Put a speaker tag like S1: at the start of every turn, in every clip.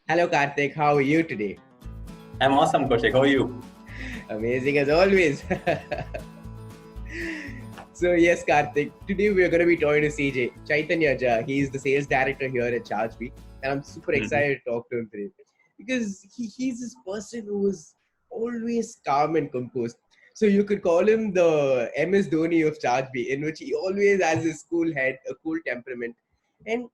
S1: Hello Karthik, how are you today?
S2: I'm awesome, Kaushik. How are you?
S1: Amazing as always. So yes, Karthik, today we are going to be talking to CJ Chaitanya Jha. He's the sales director here at ChargeBee, and I'm super
S2: hmm
S1: excited to talk to him today because he's this person who is always calm and composed. So you could call him the MS Dhoni of ChargeBee, in which he always has his cool head, a cool temperament, and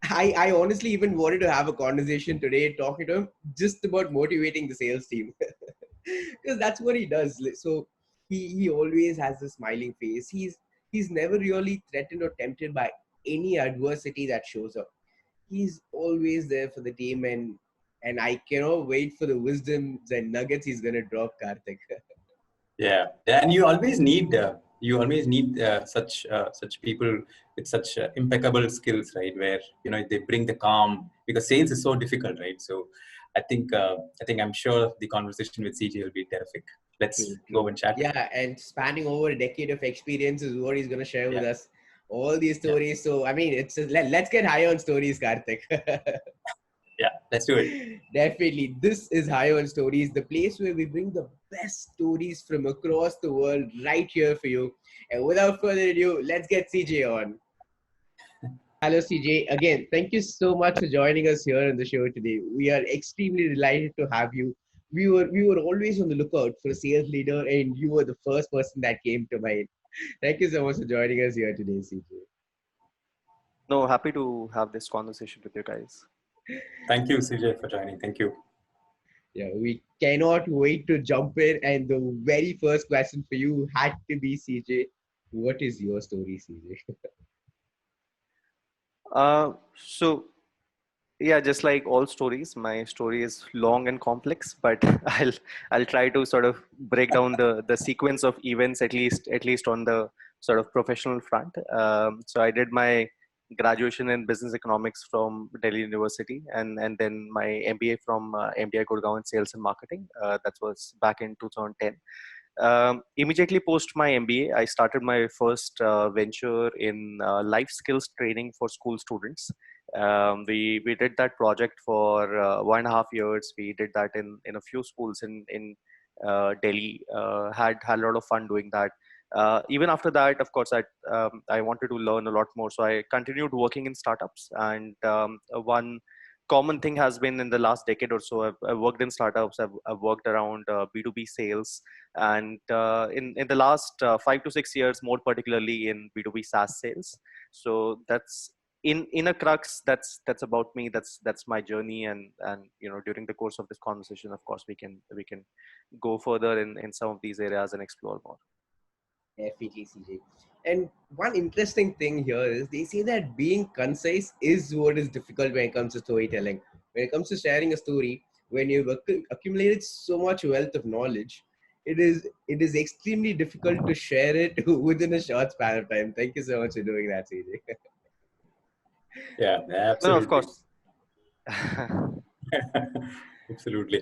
S1: I honestly even wanted to have a conversation today talking to him just about motivating the sales team because that's what he does. So he always has a smiling face. He's never really threatened or tempted by any adversity that shows up. He's always there for the team, and I cannot wait for the wisdoms and nuggets he's gonna drop, Karthik.
S2: Yeah, and you always need such people with such impeccable skills, right? Where they bring the calm because sales is so difficult, right? So, I think I'm sure the conversation with CJ will be terrific. Let's
S1: True,
S2: go
S1: true.
S2: and chat.
S1: Yeah, and spanning over a decade of experience is what he's gonna share with
S2: Yeah,
S1: us. All these
S2: yeah,
S1: stories. So I mean, it's just, let's get high on stories, Karthik.
S2: yeah. Let's do it.
S1: Definitely, this is High on Stories, the place where we bring the best stories from across the world right here for you. And without further ado, let's get CJ on. Hello, CJ. Again, thank you so much for joining us here on the show today. We are extremely delighted to have you. We were always on the lookout for a sales leader, and you were the first person that came to mind. Thank you so much for joining us here today, CJ.
S3: No, happy to have this conversation with you guys.
S2: Thank you, CJ, for joining. Thank you.
S1: Yeah, we cannot wait to jump in. And the very first question for you had to be, CJ. What is your story, CJ?
S3: So yeah, just like all stories, my story is long and complex, but I'll try to sort of break down the sequence of events at least on the sort of professional front. So I did my graduation in business economics from Delhi University, and then my MBA from MDI Gurgaon in sales and marketing. That was back in 2010. Immediately post my MBA, I started my first venture in life skills training for school students. We did that project for 1.5 years. We did that in a few schools in Delhi. Had a lot of fun doing that. Even after that, of course, I wanted to learn a lot more, so I continued working in startups. And one common thing has been in the last decade or so, I've worked in startups. I've worked around B2B sales, and in the last 5 to 6 years, more particularly in B2B SaaS sales. So that's in a crux. That's about me. That's my journey. And during the course of this conversation, of course, we can go further in some of these areas and explore more.
S1: Definitely, CJ. And one interesting thing here is they say that being concise is what is difficult when it comes to storytelling. When it comes to sharing a story, when you've accumulated so much wealth of knowledge, it is extremely difficult to share it within a short span of time. Thank you so much for doing that, CJ.
S2: Yeah,
S3: No, of
S2: absolutely.
S3: course.
S2: Absolutely.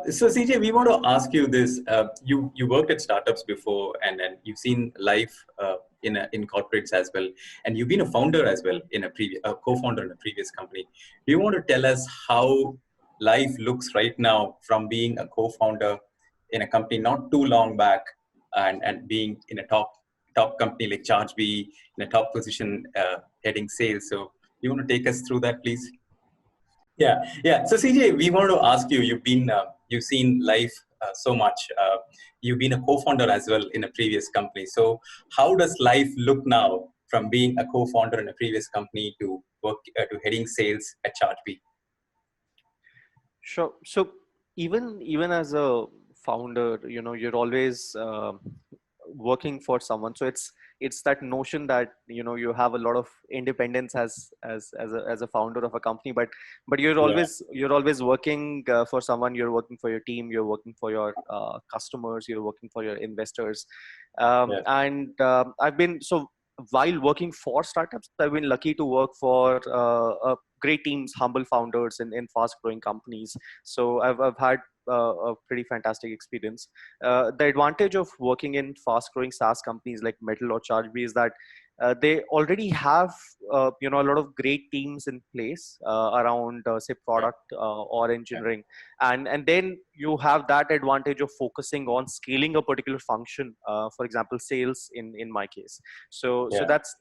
S2: So, CJ, we want to ask you this. You worked at startups before, and you've seen life in corporates as well, and you've been a founder as well in a co-founder in a previous company. Do you want to tell us how life looks right now from being a co-founder in a company not too long back, and being in a top company like ChargeBee in a top position heading sales? So, you want to take us through that, please? Yeah, yeah. So CJ, we want to ask you. You've seen life so much. You've been a co-founder as well in a previous company. So how does life look now from being a co-founder in a previous company to work to heading sales at ChargeBee?
S3: Sure. So even as a founder, you're always working for someone. So it's that notion that you have a lot of independence as a founder of a company, but
S2: Yeah,
S3: you're always working for someone. You're working for your team. You're working for your customers. You're working for your investors.
S2: yeah,
S3: And I've been so while working for startups, I've been lucky to work for great teams, humble founders in fast growing companies. So I've had a pretty fantastic experience. The advantage of working in fast growing SaaS companies like Metal or ChargeBee is that they already have a lot of great teams in place around say product or engineering, and then you have that advantage of focusing on scaling a particular function, for example sales in my case. So
S2: Yeah.
S3: that's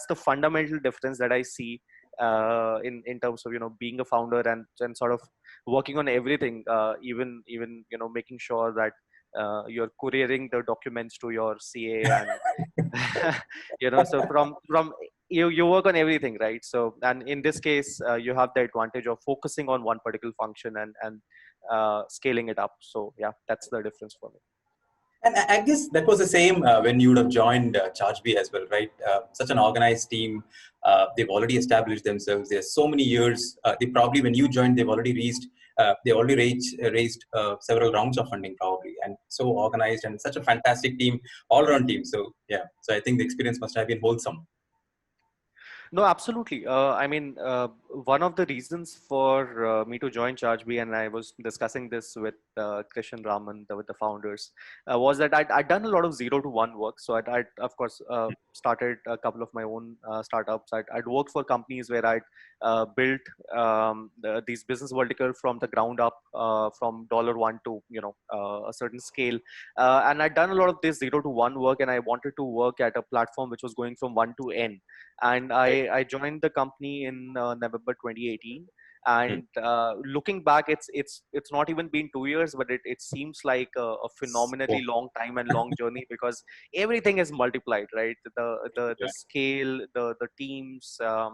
S3: the fundamental difference that I see in terms of being a founder and sort of working on everything, even making sure that you're couriering the documents to your CA, and so from you work on everything, right? So, and in this case you have the advantage of focusing on one particular function and scaling it up. So yeah, that's the difference for me.
S2: And I guess that was the same when you would have joined ChargeBee as well, right? Such an organized team. They've already established themselves. There's so many years. They probably, when you joined, raised several rounds of funding probably, and so organized and such a fantastic team, all-around team. So yeah, so I think the experience must have been wholesome.
S3: No, absolutely. I mean, one of the reasons for me to join ChargeBee, and I was discussing this with Krishan Raman, with the founders, was that I'd done a lot of 0 to 1 work. So I'd of course, started a couple of my own startups. I'd worked for companies where I'd built these business vertical from the ground up, from $1 to a certain scale, and I'd done a lot of this 0 to 1 work, and I wanted to work at a platform which was going from 1 to N. And I joined the company in November 2018. And looking back, it's not even been 2 years, but it seems like a phenomenally long time and long journey, because everything is multiplied, right? The scale, the teams, the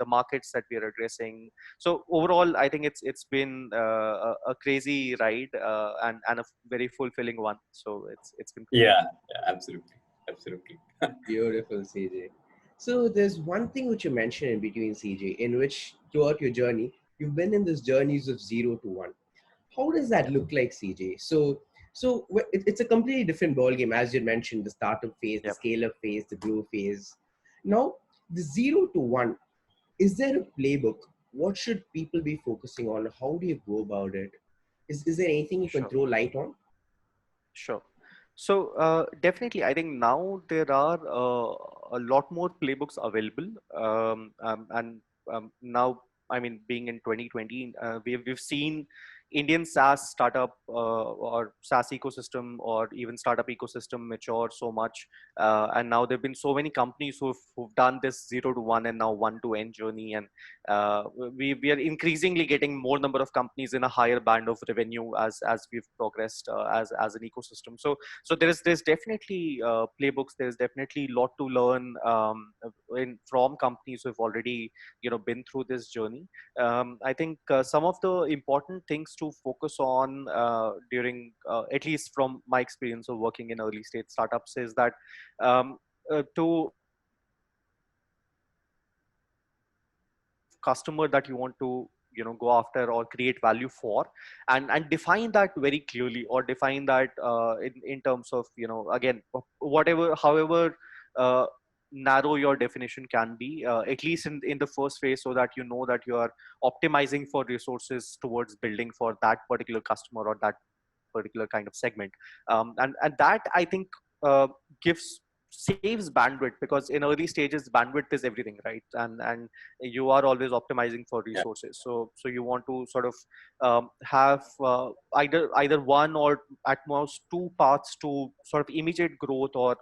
S3: markets that we are addressing. So overall, I think it's been a crazy ride, and a very fulfilling one. So it's been cool.
S2: Yeah, absolutely.
S1: Beautiful, CJ. So there's one thing which you mentioned in between, CJ, in which throughout your journey, you've been in this journeys of 0 to 1. How does that look like, CJ? It's a completely different ballgame, as you mentioned, the startup phase, the
S3: Yep.
S1: scale-up phase, the grow phase. Now, the 0 to 1, is there a playbook? What should people be focusing on? How do you go about it? Is there anything you can
S3: Sure.
S1: throw light on?
S3: Sure. So definitely, I think now there are a lot more playbooks available, and now, I mean, being in 2020, we've seen Indian SaaS startup or SaaS ecosystem, or even startup ecosystem mature so much, and now there've been so many companies who've done this 0 to 1 and now 1 to N journey, and we are increasingly getting more number of companies in a higher band of revenue as we've progressed as an ecosystem. So there's definitely playbooks. There's definitely a lot to learn from companies who've already been through this journey. I think some of the important things to focus on during, at least from my experience of working in early stage startups, is that to customer that you want to go after or create value for, and define that very clearly, or define that in terms of again, whatever, however narrow your definition can be, at least in the first phase, so that you know that you are optimizing for resources towards building for that particular customer or that particular kind of segment, and that, I think, gives saves bandwidth, because in early stages bandwidth is everything, right? And you are always optimizing for
S2: Yeah.
S3: resources. So you want to sort of have either one or at most two paths to sort of immediate growth, or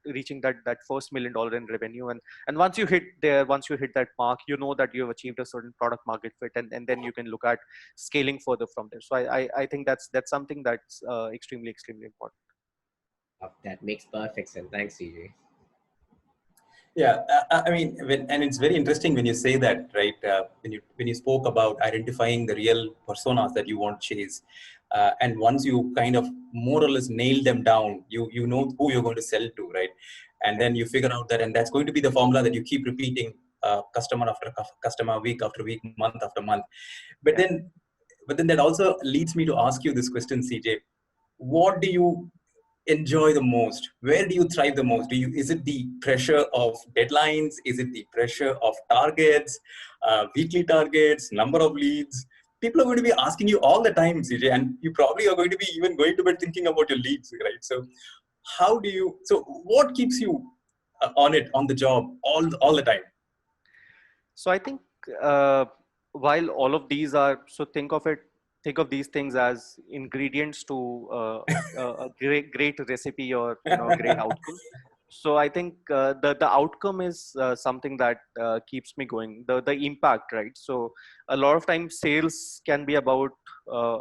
S3: reaching that first $1 million in revenue. And once you hit that mark, that you have achieved a certain product market fit, and then you can look at scaling further from there. So I think that's something that's extremely important.
S1: That makes perfect sense. Thanks, CJ.
S2: Yeah, I mean, and it's very interesting when you say that, right? When you spoke about identifying the real personas that you want to chase, and once you kind of more or less nail them down, you know who you're going to sell to, right? And then you figure out that, and that's going to be the formula that you keep repeating, customer after customer, week after week, month after month. But
S3: Yeah.
S2: then that also leads me to ask you this question, CJ. What do you enjoy the most? Where do you thrive the most? Is it the pressure of deadlines? Is it the pressure of targets, weekly targets, number of leads? People are going to be asking you all the time, CJ, and you probably are going to be even going to bed thinking about your leads, right? So how do you, so what keeps you on the job all the time?
S3: So I think uh, while all of these are, so think of these things as ingredients to a great recipe, or a great outcome. So I think the outcome is something that keeps me going. The impact, right? So a lot of times sales can be about,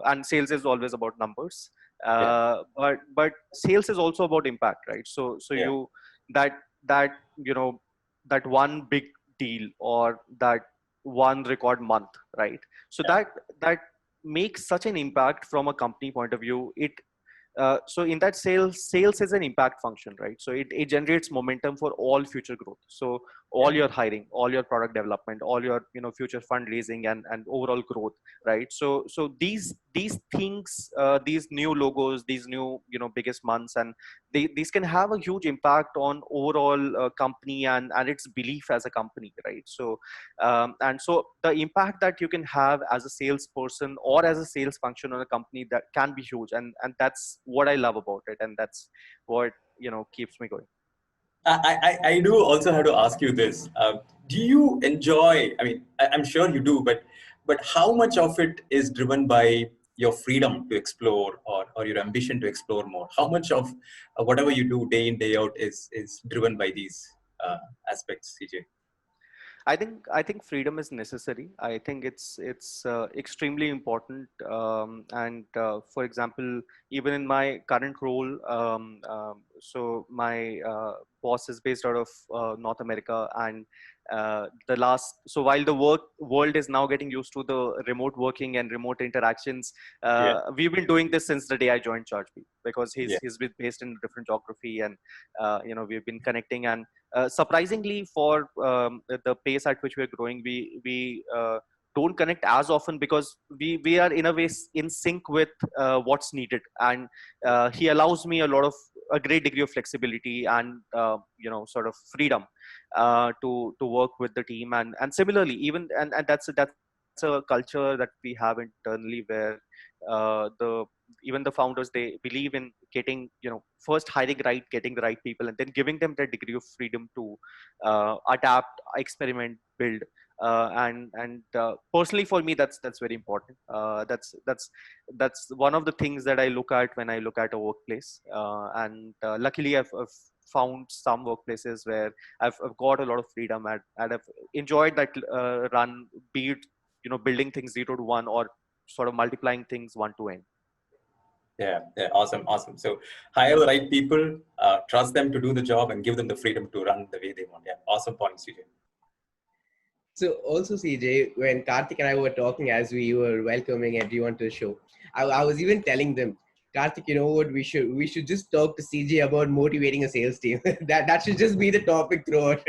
S3: and sales is always about numbers.
S2: Yeah,
S3: But sales is also about impact, right? So
S2: yeah,
S3: you that that you know that one big deal, or that one record month, right? So
S2: yeah.
S3: that makes such an impact from a company point of view. So in that, sales is an impact function, right? So it generates momentum for all future growth. So all
S2: Yeah.
S3: your hiring, all your product development, all your future fundraising, and overall growth, right? So these things, these new logos, these new biggest months, and these can have a huge impact on overall company, and its belief as a company, right? And so the impact that you can have as a salesperson or as a sales function on a company, that can be huge, and that's what I love about it, and that's what keeps me going.
S2: I do also have to ask you this. Do you enjoy, I mean, I'm sure you do, but how much of it is driven by your freedom to explore, or your ambition to explore more? How much of whatever you do day in, day out is driven by these aspects, CJ?
S3: I think freedom is necessary. I think it's extremely important. And For example, even in my current role, so my boss is based out of North America, and while the world is now getting used to the remote working and remote interactions,
S2: Yeah,
S3: we've been doing this since the day I joined ChargeBee, because
S2: yeah,
S3: he's been based in a different geography, and we've been connecting. And surprisingly, for the pace at which we're growing, we don't connect as often, because we are in a way in sync with what's needed. And he allows me a great degree of flexibility, and sort of freedom to work with the team. And similarly, and that's a culture that we have internally, where the even the founders, they believe in getting, first hiring right, getting the right people, and then giving them that degree of freedom to adapt, experiment, build. And personally, for me, that's very important. That's one of the things that I look at when I look at a workplace. And Luckily, I've found some workplaces where I've got a lot of freedom, and I've enjoyed that run, be it building things 0 to 1, or sort of multiplying things 1 to n.
S2: yeah, yeah. Awesome, awesome. So hire the right people, trust them to do the job, and give them the freedom to run the way they want. Yeah, awesome point, CJ.
S1: So also, CJ, when Karthik and I were talking as we were welcoming everyone to the show, I was even telling them, Karthik, you know what, we should just talk to CJ about motivating a sales team. That should just be the topic throughout.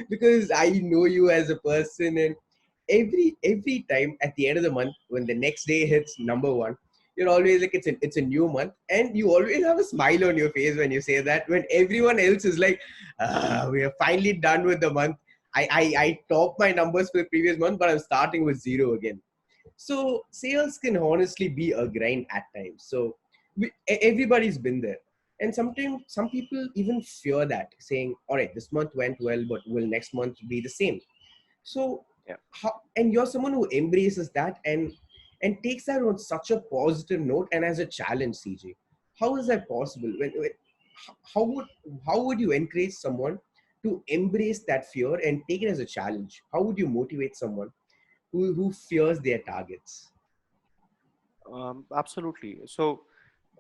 S1: Because I know you as a person, and every time at the end of the month when the next day hits number one, you're always like, it's a new month, and you always have a smile on your face when you say that, when everyone else is like, we are finally done with the month. I topped my numbers for the previous month, but I'm starting with zero again. So sales can honestly be a grind at times. So everybody's been there. And sometimes some people even fear that, saying, all right, this month went well, but will next month be the same? So
S3: Yeah.
S1: and you're someone who embraces that and takes that on such a positive note and as a challenge, CJ. How is that possible? How would how would you encourage someone to embrace that fear and take it as a challenge? How would you motivate someone who fears their targets?
S3: Absolutely. So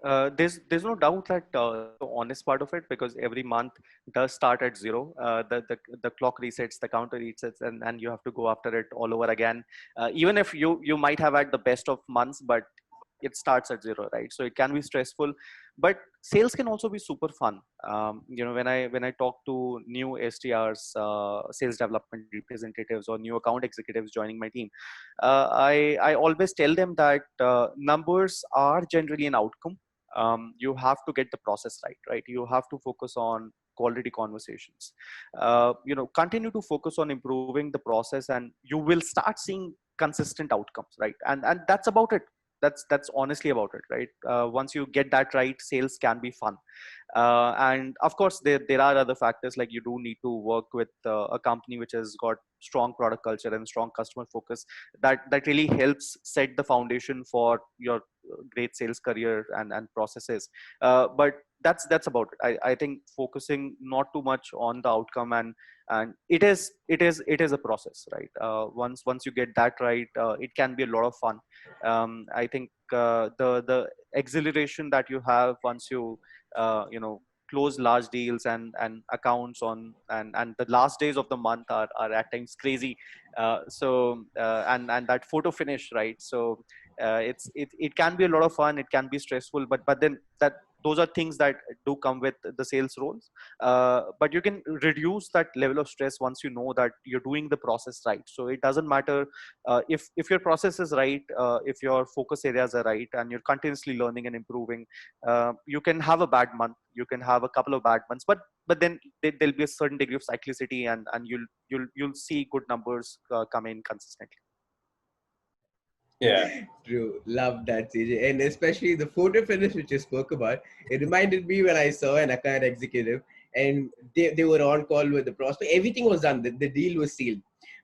S3: there's no doubt that the honest part of it, because every month does start at zero. The clock resets, the counter resets, and you have to go after it all over again. Even if you might have had the best of months, but it starts at zero, right? So it can be stressful, but sales can also be super fun. When I talk to new SDRs, sales development representatives, or new account executives joining my team, I always tell them that numbers are generally an outcome. You have to get the process right? You have to focus on quality conversations. Continue to focus on improving the process, and you will start seeing consistent outcomes, right? And that's about it. that's honestly about it, right? Once you get that right, sales can be fun. And of course, there are other factors, like you do need to work with a company which has got strong product culture and strong customer focus. That really helps set the foundation for your great sales career and processes. But that's about it. I think focusing not too much on the outcome, and it is a process, right? Once you get that right, it can be a lot of fun. I think the exhilaration that you have once you close large deals and accounts on, and the last days of the month are at times crazy. And that photo finish, right? So it can be a lot of fun, it can be stressful, but then that those are things that do come with the sales roles. But you can reduce that level of stress once you know that you're doing the process right. So it doesn't matter if your process is right, if your focus areas are right, and you're continuously learning and improving. You can have a bad month, you can have a couple of bad months, but then there'll be a certain degree of cyclicity, and you'll see good numbers come in consistently.
S2: Yeah.
S1: True. Love that, CJ. And especially the photo finish which you spoke about. It reminded me when I saw an account executive and they were on call with the prospect. Everything was done. The deal was sealed.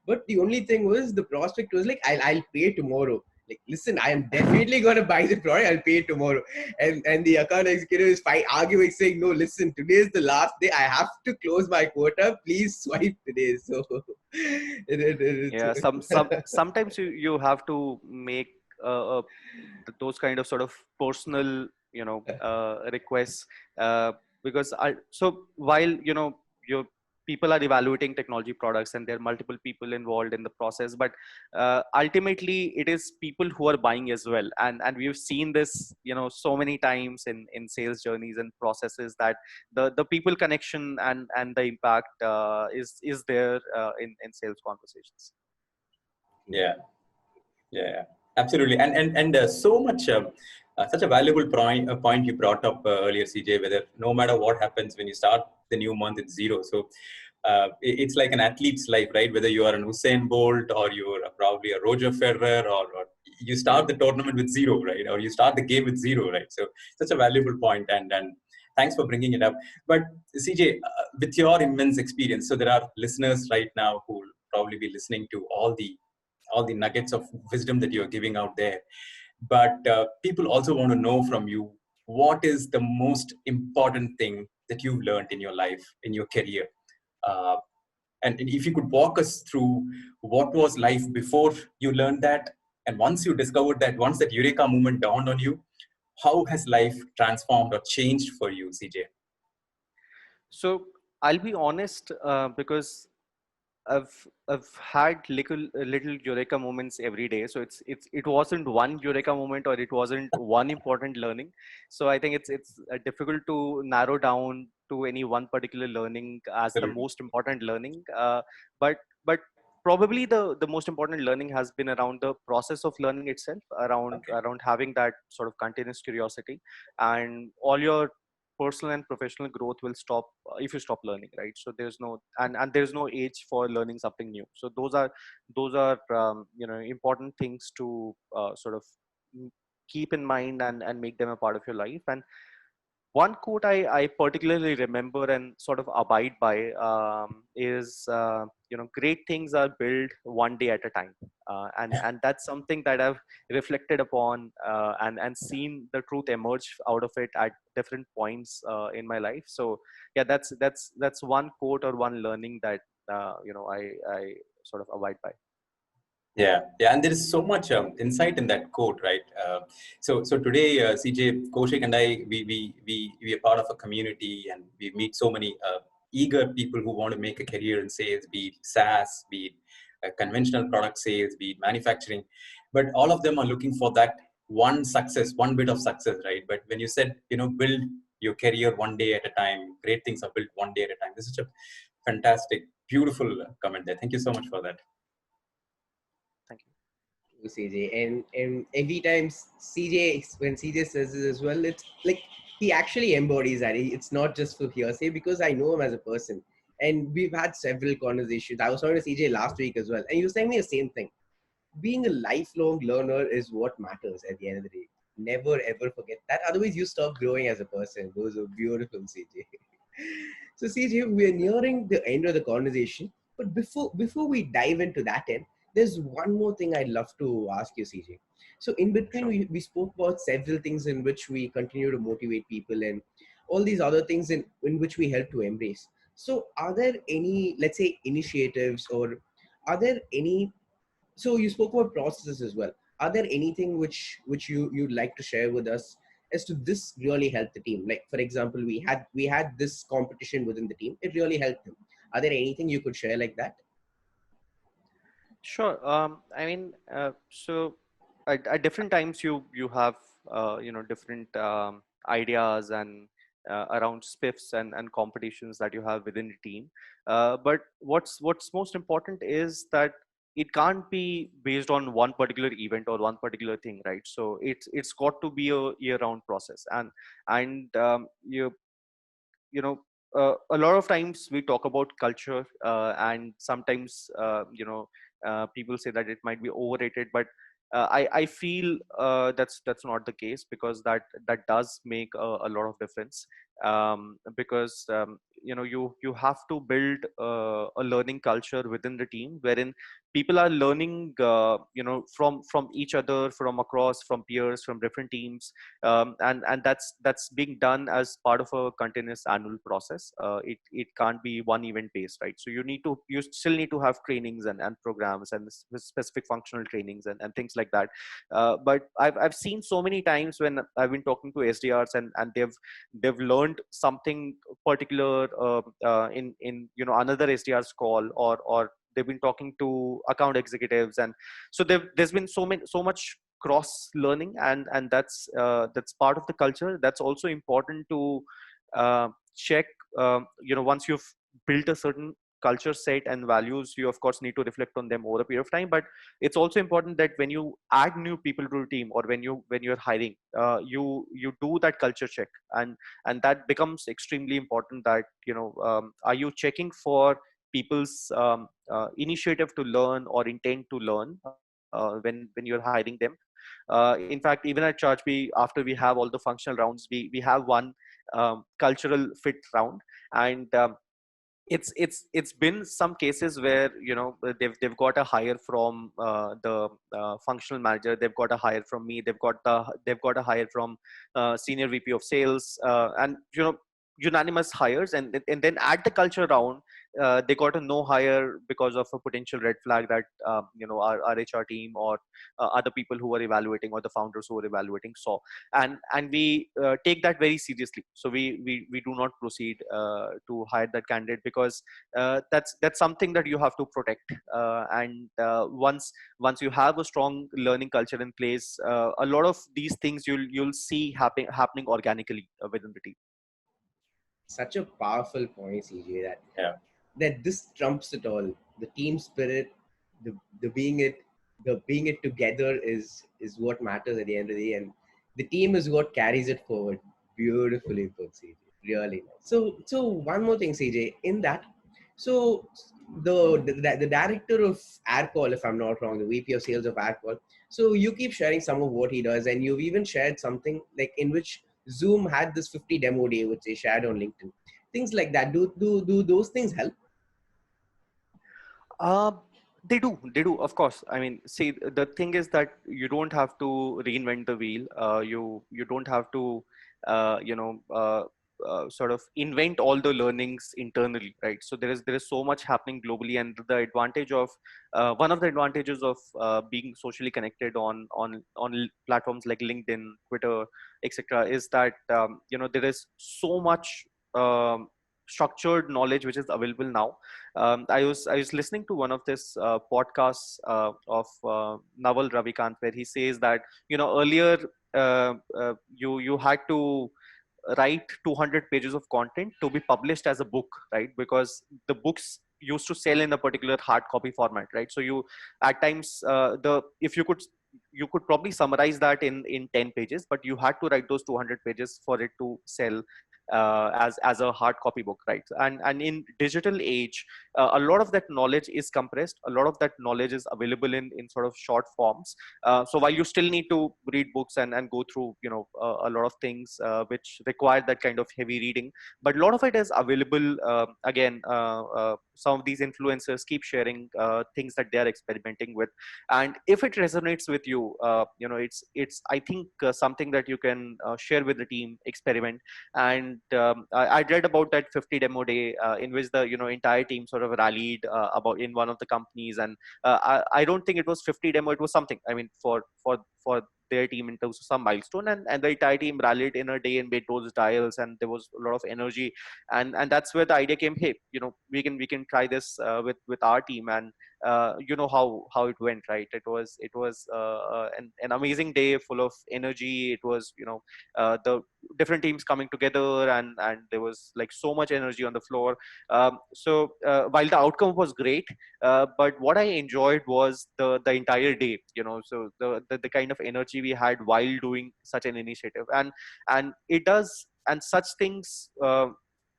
S1: But the only thing was the prospect was like, I'll pay tomorrow. Like, listen, I am definitely going to buy the product. I'll pay tomorrow. And the account executive is arguing, saying, no, listen, today is the last day. I have to close my quota. Please swipe today. So
S3: Yeah, sometimes you have to make uh, those kind of sort of personal requests, because so while your people are evaluating technology products and there are multiple people involved in the process, but ultimately it is people who are buying as well, and we've seen this so many times in sales journeys and processes, that the people connection and the impact is there in sales conversations.
S2: Yeah. Yeah, absolutely. And so much, such a valuable point you brought up earlier, CJ, whether no matter what happens when you start the new month, it's zero. So it's like an athlete's life, right? Whether you are an Usain Bolt or you're probably a Roger Federer, or you start the tournament with zero, right? Or you start the game with zero, right? So such a valuable point, and thanks for bringing it up. But CJ, with your immense experience, so there are listeners right now who will probably be listening to all the nuggets of wisdom that you're giving out there. But people also want to know from you, what is the most important thing that you've learned in your life, in your career? Uh, and if you could walk us through what was life before you learned that, and once you discovered that, once that eureka moment dawned on you, how has life transformed or changed for you, CJ?
S3: So I'll be honest, because I've had little eureka moments every day. So it wasn't one eureka moment, or it wasn't one important learning. So I think it's difficult to narrow down to any one particular learning as the
S2: Absolutely.
S3: most important learning. But probably the most important learning has been around the process of learning itself,
S2: Okay.
S3: around having that sort of continuous curiosity, and all your personal and professional growth will stop if you stop learning, right? So there's no, and there's no age for learning something new. So those are important things to sort of keep in mind and make them a part of your life. And one quote I particularly remember and sort of abide by is, great things are built one day at a time. And that's something that I've reflected upon, and seen the truth emerge out of it at different points in my life. So yeah, that's one quote or one learning that I sort of abide by.
S2: Yeah, yeah, and there is so much insight in that quote, right? So today, CJ, Kaushik, and I, we are part of a community, and we meet so many eager people who want to make a career in sales, be it SaaS, be it conventional product sales, be it manufacturing, but all of them are looking for that one success, one bit of success, right? But when you said, build your career one day at a time, great things are built one day at a time. This is such a fantastic, beautiful comment there. Thank you so much for that.
S3: Thank you.
S1: CJ, and every time CJ, when CJ says this as well, it's like he actually embodies that. It's not just for hearsay, because I know him as a person, and we've had several conversations. I was talking to CJ last week as well, and he was saying me the same thing. being a lifelong learner is what matters at the end of the day. Never ever forget that. Otherwise, you stop growing as a person. Those are beautiful, CJ. So, CJ, we're nearing the end of the conversation. But before we dive into that end, there's one more thing I'd love to ask you, CJ. So, in between,
S3: Sure.
S1: we spoke about several things in which we continue to motivate people and all these other things in which we help to embrace. So, are there any, let's say, initiatives, or are there any, so you spoke about processes as well. Are there anything which you'd like to share with us as to this really helped the team? Like for example, we had this competition within the team. It really helped them. Are there anything you could share like that?
S3: Sure. I mean, so at different times you have different ideas and around spiffs and competitions that you have within the team. But what's most important is that it can't be based on one particular event or one particular thing, right? So it's got to be a year-round process, and a lot of times we talk about culture, and sometimes people say that it might be overrated, but I feel that's not the case, because that does make a lot of difference. Because you have to build a learning culture within the team, wherein people are learning from each other, from across, from peers, from different teams. And that's being done as part of a continuous annual process. It can't be one event based, right? So you still need to have trainings and programs and specific functional trainings and things like that. But I've seen so many times when I've been talking to SDRs, and they've learned something particular in another SDR's call, or they've been talking to account executives, and so there's been so much cross learning, and that's part of the culture. That's also important to check. Once you've built a certain culture set and values, you of course need to reflect on them over a period of time. But it's also important that when you add new people to the team, or when you're hiring, you do that culture check, and that becomes extremely important. That are you checking for people's initiative to learn or intent to learn when you're hiring them. In fact, even at ChargeBee, after we have all the functional rounds, we have one cultural fit round. And it's been some cases where they've got a hire from the functional manager, they've got a hire from me, they've got a hire from senior VP of sales, and unanimous hires. And then at the culture round, they got a no hire because of a potential red flag that our HR team, or other people who were evaluating, or the founders who were evaluating, saw. And we take that very seriously. So we do not proceed to hire that candidate, because that's something that you have to protect. And once you have a strong learning culture in place, a lot of these things you'll see happening organically within the team.
S1: Such a powerful point, CJ,
S2: Yeah.
S1: that this trumps it all. The team spirit, the the being it the being it together is what matters at the end of the day, and the team is what carries it forward. Beautifully put, CJ. Really nice. So one more thing, CJ. In that, so the director of Aircall, if I'm not wrong, the VP of sales of Aircall. So you keep sharing some of what he does, and you've even shared something like in which Zoom had this 50 demo day, which they shared on LinkedIn. Things like that. Do those things help?
S3: Uh, they do, of course. I mean, see, the thing is that you don't have to reinvent the wheel. You don't have to, sort of invent all the learnings internally, right? So there is so much happening globally, and the advantage of one of the advantages of being socially connected on platforms like LinkedIn, Twitter, etc., is that there is so much structured knowledge which is available now. I was listening to one of this podcasts of Naval Ravikant, where he says that earlier you had to write 200 pages of content to be published as a book, right? Because the books used to sell in a particular hard copy format, right? So you at times the if you could probably summarize that in 10 pages, but you had to write those 200 pages for it to sell as a hard copy book, right? And in digital age, a lot of that knowledge is compressed. A lot of that knowledge is available in sort of short forms. So while you still need to read books and go through, a lot of things which require that kind of heavy reading, but a lot of it is available. Again, some of these influencers keep sharing things that they are experimenting with, and if it resonates with you, it's I think something that you can share with the team, experiment. And I read about that 50 demo day in which the entire team sort of rallied about in one of the companies. And I don't think it was 50 demo, it was something, I mean, for their team in terms of some milestone, and the entire team rallied in a day and made those dials, and there was a lot of energy. And that's where the idea came. Hey, we can try this with our team. And how it went, right? It was an amazing day full of energy. It was the different teams coming together, and there was like so much energy on the floor. So while the outcome was great, but what I enjoyed was the entire day. So the kind of energy we had while doing such an initiative. And it does, and such things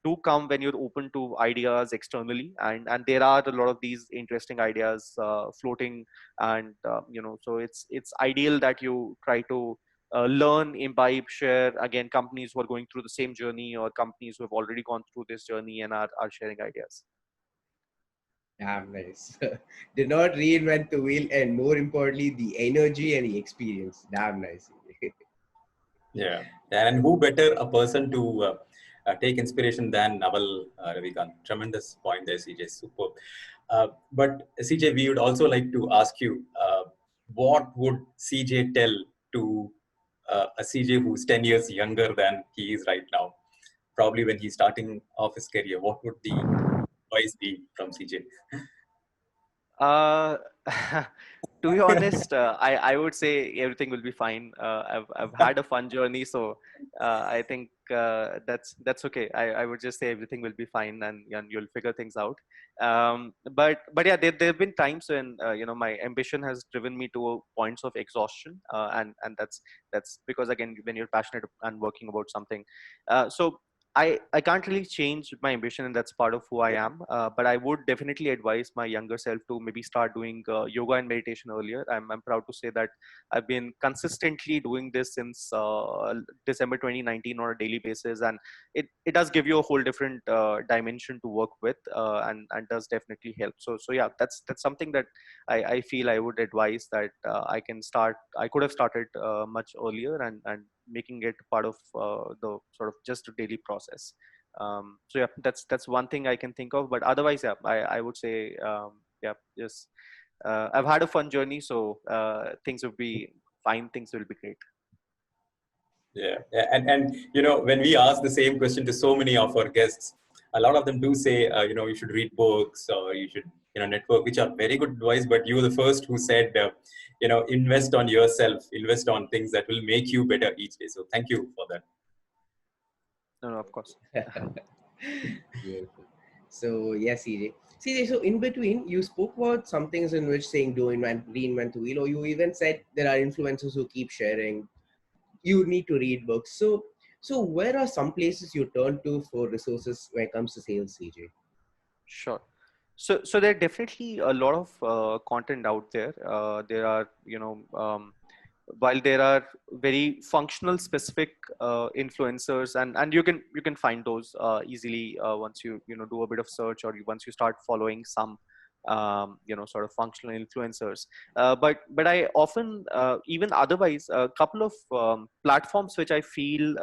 S3: do come when you're open to ideas externally. And there are a lot of these interesting ideas floating. And so it's ideal that you try to learn, imbibe, share, again, companies who are going through the same journey, or companies who have already gone through this journey and are sharing ideas.
S1: Damn nice. Do not reinvent the wheel, and more importantly, the energy and the experience. Damn nice.
S2: Yeah, and who better a person to take inspiration than Naval Ravikant? Tremendous point there, CJ. Superb. But CJ, we would also like to ask you, what would CJ tell to a CJ who's 10 years younger than he is right now? Probably when he's starting off his career, what would the advice be from CJ?
S3: Uh, to be honest, I would say everything will be fine. I've had a fun journey, so I think that's okay. I would just say everything will be fine, and you'll figure things out. But yeah, there've been times when my ambition has driven me to points of exhaustion, and that's because, again, when you're passionate and working about something, so I can't really change my ambition, and that's part of who I am. But I would definitely advise my younger self to maybe start doing yoga and meditation earlier. I'm proud to say that I've been consistently doing this since December 2019 on a daily basis, and it does give you a whole different dimension to work with, and does definitely help. So yeah, that's something that I feel I would advise, that I could have started much earlier, and making it part of the sort of just a daily process. So yeah, that's one thing I can think of. But otherwise, yeah, I would say, yeah, just I've had a fun journey, so things will be fine. Things will be great.
S2: Yeah, yeah. And when we ask the same question to so many of our guests, a lot of them do say, you should read books, or you should network, which are very good advice. But you were the first who said, invest on yourself, invest on things that will make you better each day. So thank you for that.
S3: No, of course.
S1: Beautiful. So yes, CJ. CJ, so in between, you spoke about some things in which saying do reinvent the wheel, or you even said there are influencers who keep sharing. You need to read books. So where are some places you turn to for resources when it comes to sales, CJ?
S3: Sure. So there are definitely a lot of content out there. There are, while there are very functional specific influencers, and you can find those easily once you do a bit of search, or once you start following some sort of functional influencers. But I often, even otherwise, a couple of platforms which I feel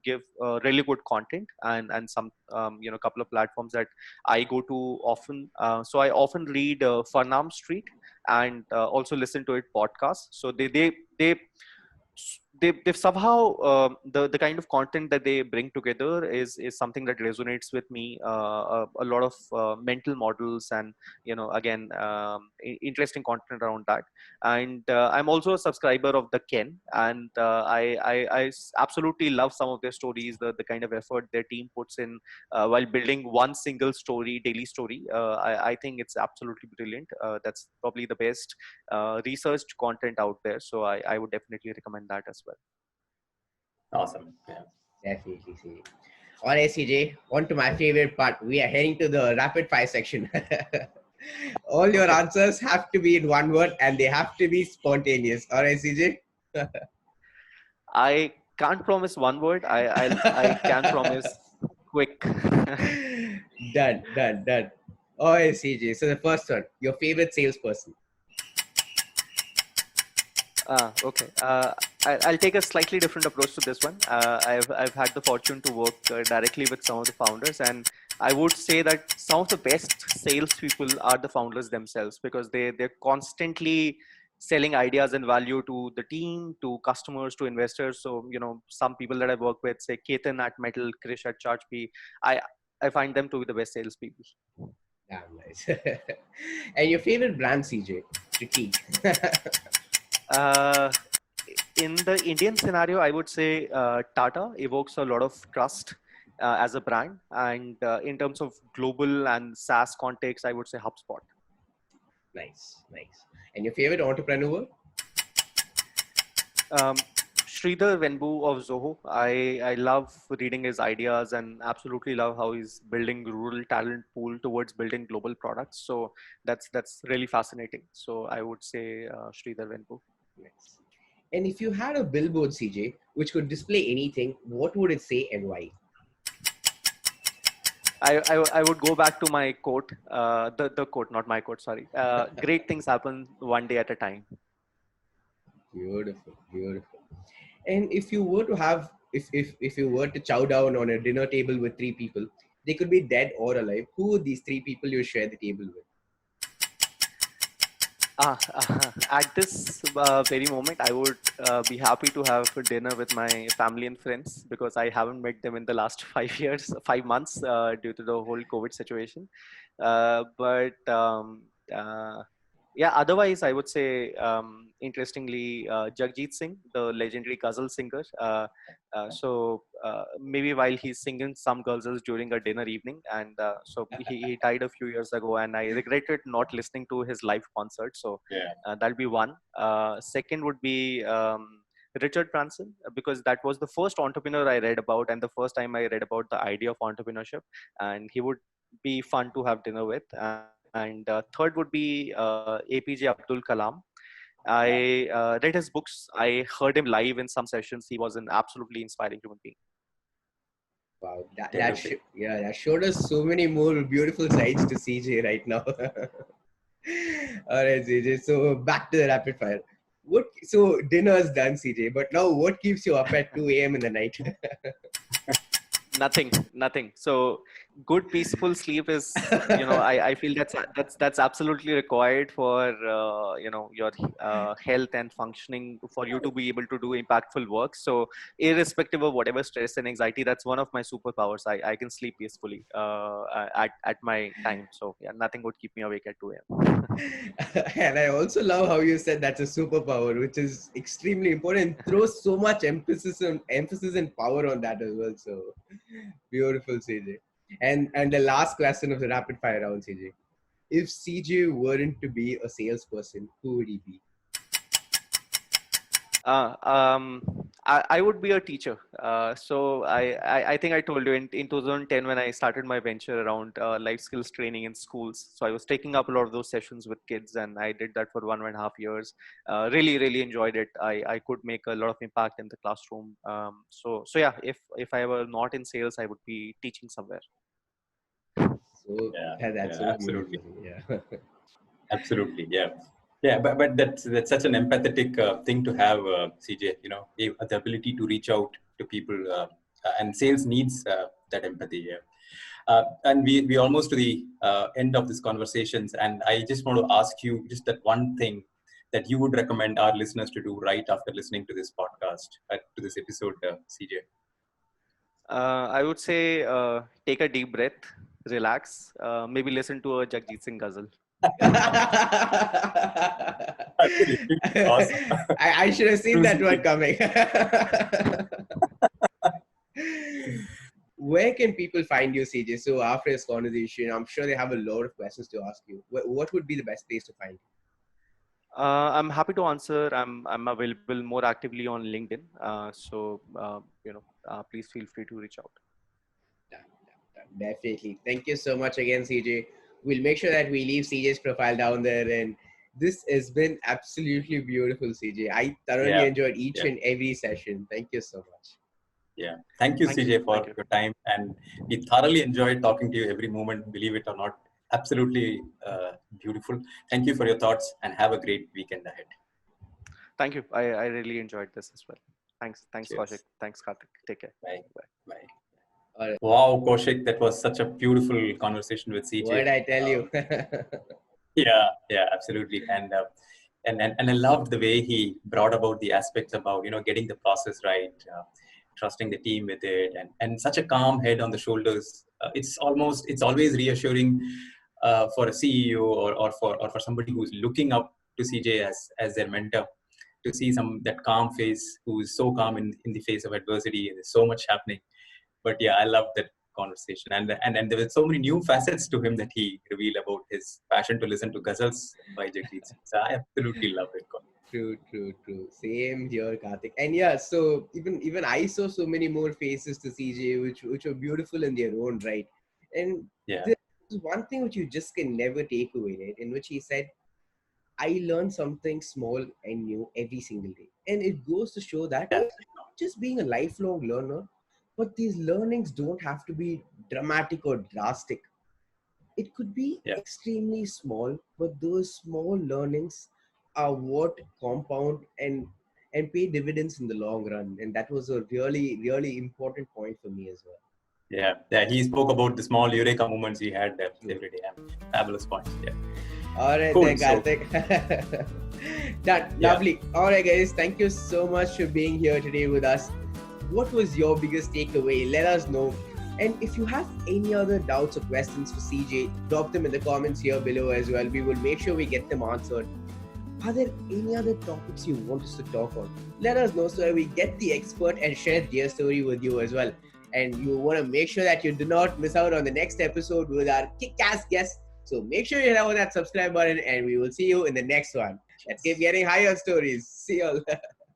S3: give really good content, and some couple of platforms that I go to often. So I often read Farnam Street, and also listen to it podcast. So they've somehow, the kind of content that they bring together is something that resonates with me. A lot of mental models, and again, interesting content around that. And I'm also a subscriber of the Ken, and absolutely love some of their stories, the kind of effort their team puts in while building one single story, daily story. I think it's absolutely brilliant. That's probably the best researched content out there. So I would definitely recommend that as well.
S2: Awesome. Yeah.
S1: Definitely, CJ. All right, CJ, on to my favorite part. We are heading to the rapid fire section. All your
S3: Okay.
S1: answers have to be in one word and they have to be spontaneous. All right, CJ?
S3: I can't promise one word. I can promise quick.
S1: Done, done, done. All right, CJ. So the first one, your favorite salesperson.
S3: Okay. I'll take a slightly different approach to this one. I've had the fortune to work directly with some of the founders, and I would say that some of the best salespeople are the founders themselves, because they're constantly selling ideas and value to the team, to customers, to investors. So some people that I work with, say Ketan at Metal, Krish at ChargePay, I I find them to be the best salespeople.
S1: Damn nice. And your favorite brand, CJ? Tricky.
S3: Uh, in the Indian scenario, I would say Tata evokes a lot of trust as a brand, and in terms of global and SaaS context, I would say HubSpot.
S1: Nice, nice. And your favorite entrepreneur?
S3: Um, Sridhar Venbu of Zoho, I love reading his ideas and absolutely love how he's building rural talent pool towards building global products. So that's really fascinating. So I would say Sridhar Venbu.
S1: Nice. And if you had a billboard, CJ, which could display anything, what would it say and why?
S3: I would go back to my quote, the quote, not my quote, sorry. Great things happen one day at a time.
S1: Beautiful, beautiful. And if you were to have, if you were to chow down on a dinner table with three people, they could be dead or alive. Who would these three people you share the table with?
S3: At this very moment, I would be happy to have a dinner with my family and friends, because I haven't met them in the last 5 years, 5 months, due to the whole COVID situation. But uh, yeah, otherwise, I would say, interestingly, Jagjit Singh, the legendary ghazal singer. Maybe while he's singing some ghazals during a dinner evening, and so he died a few years ago, and I regretted not listening to his live concert. So
S2: Yeah.
S3: that'll be one. Second would be Richard Branson, because that was the first entrepreneur I read about, and the first time I read about the idea of entrepreneurship, and he would be fun to have dinner with. And third would be APJ Abdul Kalam. I read his books. I heard him live in some sessions. He was an absolutely inspiring human being.
S1: Wow,
S2: Definitely.
S1: yeah, that showed us so many more beautiful sides to CJ right now. All right, CJ. So back to the rapid fire. So dinner's done, CJ. But now, what keeps you up at 2 a.m. in the night?
S3: Nothing. So good peaceful sleep is, I feel that's absolutely required for your health and functioning, for you to be able to do impactful work. So irrespective of whatever stress and anxiety, that's one of my superpowers. I can sleep peacefully at my time. So yeah, nothing would keep me awake at 2 a.m.
S1: And I also love how you said that's a superpower, which is extremely important. Throws so much emphasis and power on that as well. So beautiful, CJ. And the last question of the rapid fire round, CJ. If CJ weren't to be a salesperson, who would he be?
S3: Uh, um, I would be a teacher. I think I told you in 2010, when I started my venture around life skills training in schools. So I was taking up a lot of those sessions with kids, and I did that for 1.5 years. Really enjoyed it. I could make a lot of impact in the classroom. So yeah, if I were not in sales, I would be teaching somewhere.
S1: So
S2: Yeah.
S1: that's
S2: Yeah.
S1: so
S2: Absolutely.
S1: beautiful. Yeah.
S2: Absolutely. Yeah. Yeah. But that's such an empathetic thing to have, CJ. The ability to reach out to people, and sales needs that empathy. Yeah. And we almost to the end of this conversations, and I just want to ask you just that one thing that you would recommend our listeners to do right after listening to this podcast, to this episode, CJ.
S3: I would say take a deep breath, relax, maybe listen to a Jagjit Singh ghazal.
S2: Awesome.
S1: I should have seen
S2: True
S1: that one
S2: CJ.
S1: coming. Where can people find you, CJ? So after this conversation, I'm sure they have a lot of questions to ask you. What would be the best place to find you?
S3: I'm happy to answer. I'm available more actively on LinkedIn. Please feel free to reach out.
S1: Done, done. Definitely. Thank you so much again, CJ. We'll make sure that we leave CJ's profile down there. And this has been absolutely beautiful, CJ. I thoroughly
S2: Yeah,
S1: enjoyed each
S2: yeah,
S1: and every session. Thank you so much.
S2: yeah. Thank you,
S3: Thank
S2: CJ,
S3: you.
S2: for
S3: Thank you.
S2: your time, and we thoroughly enjoyed talking to you every moment. Believe it or not, absolutely beautiful. Thank you for your thoughts, and have a great weekend ahead.
S3: Thank you. I really enjoyed this as well. Thanks, Kaushik.
S2: Cheers.
S3: Thanks, Karthik. Take care.
S2: Bye.
S3: Bye.
S2: Bye.
S1: All right.
S2: Wow, Kaushik, that was such a beautiful conversation with CJ.
S1: What I tell you?
S2: Yeah, yeah, absolutely. And I loved the way he brought about the aspects about getting the process right, trusting the team with it, and such a calm head on the shoulders. It's always reassuring for a CEO or for somebody who's looking up to CJ as their mentor, to see that calm face, who is so calm in the face of adversity, and there's so much happening. But yeah, I loved that conversation, and there were so many new facets to him that he revealed about his passion to listen to ghazals by Jagdeep Singh. So I absolutely loved it.
S1: True, true, true. Same here, Karthik. And yeah, so even I saw so many more faces to CJ, which were beautiful in their own right. And
S2: Yeah,
S1: there's one thing which you just can never take away, right? In which he said, I learn something small and new every single day. And it goes to show that
S2: yeah,
S1: not just being a lifelong learner, but these learnings don't have to be dramatic or drastic. It could be
S2: yeah.
S1: extremely small, but those small learnings are what compound and pay dividends in the long run. And that was a really, really important point for me as well.
S2: Yeah, yeah. He spoke about the small eureka moments he had there
S1: True.
S2: every day. Fabulous points. Yeah.
S1: All right,
S2: Cool.
S1: then,
S2: So,
S1: Karthik. Done.
S2: yeah.
S1: Lovely. All right, guys. Thank you so much for being here today with us. What was your biggest takeaway? Let us know. And if you have any other doubts or questions for CJ, drop them in the comments here below as well. We will make sure we get them answered. Are there any other topics you want us to talk on? Let us know so that we get the expert and share their story with you as well. And you want to make sure that you do not miss out on the next episode with our kick-ass guests. So make sure you hit that subscribe button and we will see you in the next one. Let's keep getting higher stories. See you all.